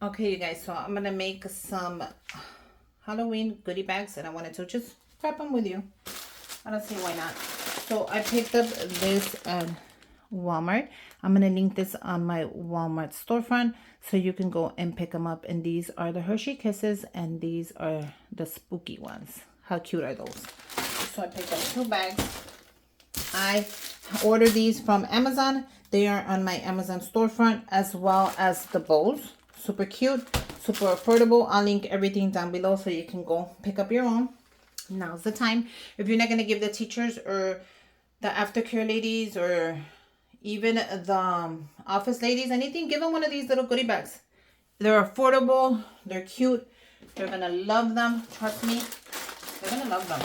Okay, you guys, so I'm gonna make some Halloween goodie bags, and I wanted to just grab them with you. I don't see why not. So I picked up this at Walmart. I'm gonna link this on my Walmart storefront so you can go and pick them up. And these are the Hershey Kisses, and these are the spooky ones. How cute are those? So I picked up 2 bags. I ordered these from Amazon. They are on my Amazon storefront, as well as the bowls. Super cute, super affordable. I'll link everything down below so you can go pick up your own. Now's the time. If you're not going to give the teachers or the aftercare ladies or even the office ladies anything, give them one of these little goodie bags. They're affordable. They're cute. They're going to love them. Trust me. They're going to love them.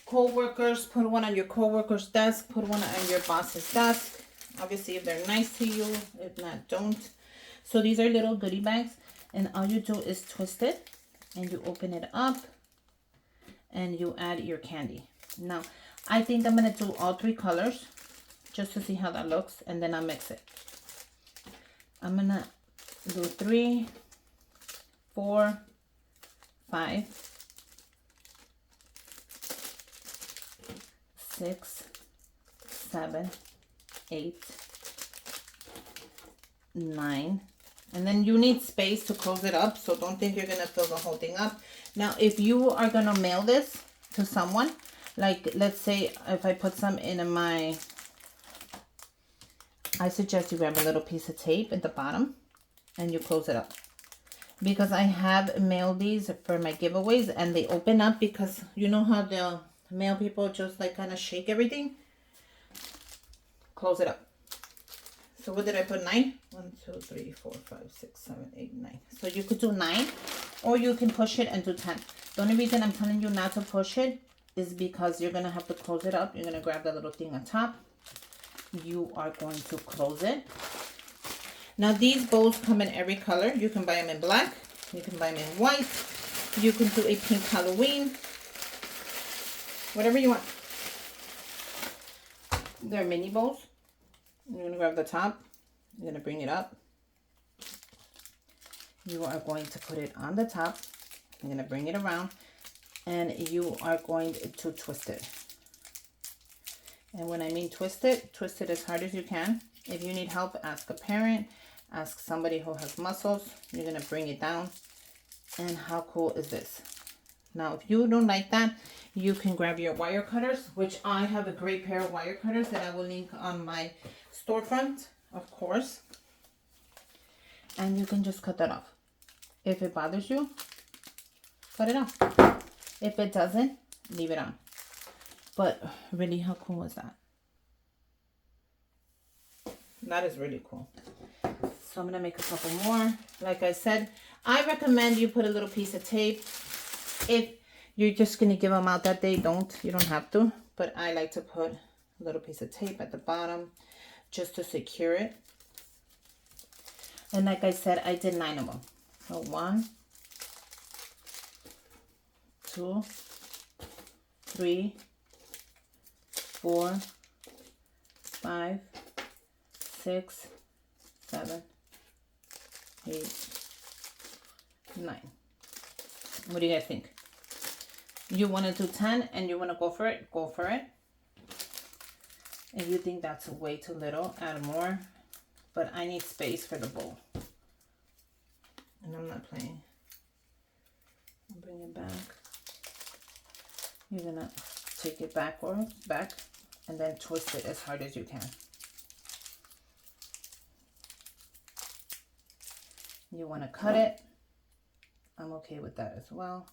Co-workers, put one on your co-worker's desk. Put one on your boss's desk. Obviously, if they're nice to you. If not, don't. So these are little goodie bags. And all you do is twist it. And you open it up. And you add your candy. Now, I think I'm going to do all 3 colors. Just to see how that looks. And then I'll mix it. I'm going to do 3, 4, 5, 6, 7, 8, 9. And then you need space to close it up, so don't think you're going to fill the whole thing up. Now, if you are going to mail this to someone, like let's say if I put some in my, I suggest you grab a little piece of tape at the bottom and you close it up. Because I have mailed these for my giveaways and they open up because you know how the mail people just like kind of shake everything. Close it up. So what did I put? 9? 1, 2, 3, 4, 5, 6, 7, 8, 9. So you could do 9 or you can push it and do 10. The only reason I'm telling you not to push it is because you're going to have to close it up. You're going to grab that little thing on top. You are going to close it. Now these bowls come in every color. You can buy them in black. You can buy them in white. You can do a pink Halloween. Whatever you want. They're mini bowls. You're going to grab the top. You're going to bring it up. You are going to put it on the top. You're going to bring it around. And you are going to twist it. And when I mean twist it as hard as you can. If you need help, ask a parent. Ask somebody who has muscles. You're going to bring it down. And how cool is this? Now, if you don't like that, you can grab your wire cutters, which I have a great pair of wire cutters that I will link on my storefront, of course. And you can just cut that off. If it bothers you, cut it off. If it doesn't, leave it on. But really, how cool is that? That is really cool. So I'm going to make a couple more. Like I said, I recommend you put a little piece of tape. If you're just going to give them out that day, don't. You don't have to. But I like to put a little piece of tape at the bottom just to secure it. And like I said, I did 9 of them. So 1, 2, 3, 4, 5, 6, 7, 8, 9. What do you guys think? You want to do 10 and you want to go for it? Go for it. If you think that's way too little, add more. But I need space for the bowl. And I'm not playing. I'll bring it back. You're going to take it back and then twist it as hard as you can. You want to cut it. I'm okay with that as well.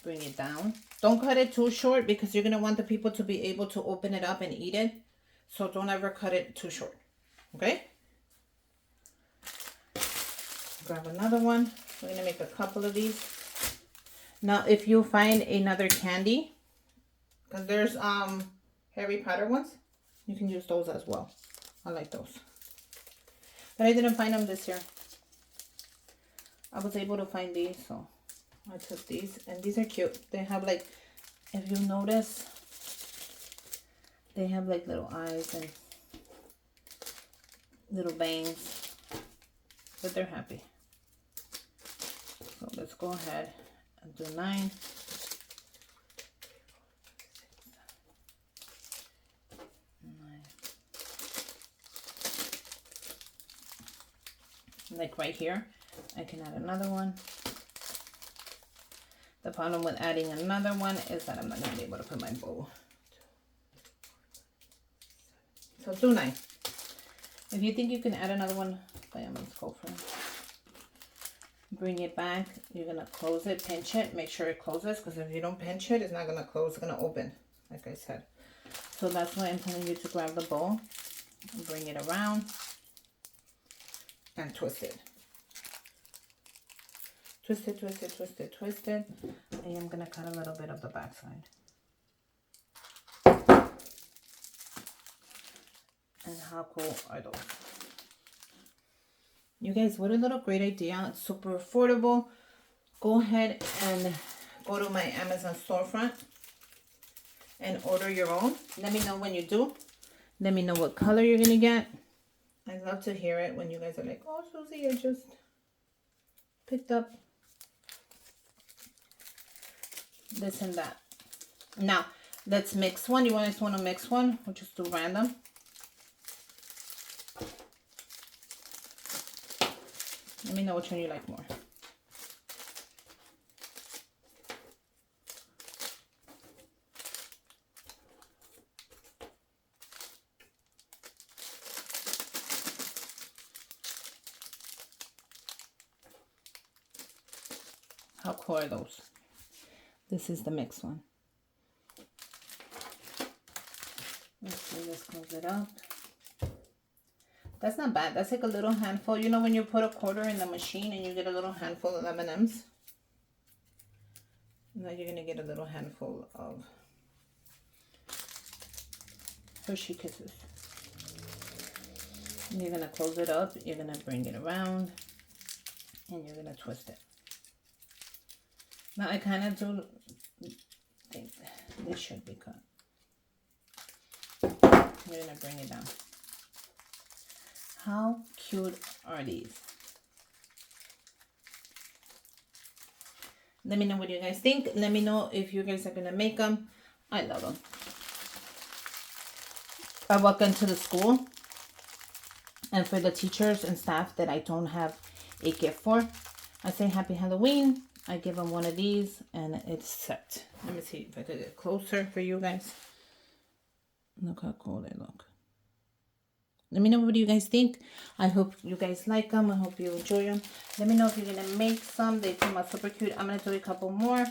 Bring it down. Don't cut it too short because you're going to want the people to be able to open it up and eat it. So don't ever cut it too short. Okay? Grab another one. We're going to make a couple of these. Now, if you find another candy, because there's Harry Potter ones, you can use those as well. I like those. But I didn't find them this year. I was able to find these, so I took these. And these are cute. They have like, if you notice, they have like little eyes and little bangs, but they're happy. So let's go ahead and do 9. Like right here, I can add another one. The problem with adding another one is that I'm not going to be able to put my bow. So do 9. If you think you can add another one, bam, let's go for it. Bring it back. You're going to close it, pinch it, make sure it closes, because if you don't pinch it, it's not going to close, it's going to open, like I said. So that's why I'm telling you to grab the bow, bring it around, and twist it. Twist it, twist it, twist it, twist it. And I'm going to cut a little bit of the back side. And how cool are those? You guys, what a little great idea. It's super affordable. Go ahead and go to my Amazon storefront and order your own. Let me know when you do. Let me know what color you're going to get. I love to hear it when you guys are like, oh, Susie, I just picked up this and that. Now, let's mix one. You guys want to mix one? We'll just do random. Let me know which one you like more. How cool are those? This is the mixed one. Let's see, let's close it up. That's not bad. That's like a little handful. You know when you put a quarter in the machine and you get a little handful of M&Ms? Now you're going to get a little handful of Hershey Kisses. And you're going to close it up. You're going to bring it around. And you're going to twist it. Now I kind of do think this should be cut. You're going to bring it down. How cute are these? Let me know what you guys think. Let me know if you guys are going to make them. I love them. I walk into the school, and for the teachers and staff that I don't have a gift for, I say Happy Halloween. I give them one of these, and it's set. Let me see if I could get closer for you guys. Look how cool they look. Let me know what you guys think. I hope you guys like them. I hope you enjoy them. Let me know if you're going to make some. They come out super cute. I'm going to do a couple more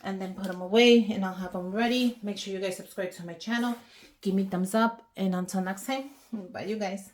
and then put them away, and I'll have them ready. Make sure you guys subscribe to my channel. Give me thumbs up. And until next time, bye you guys.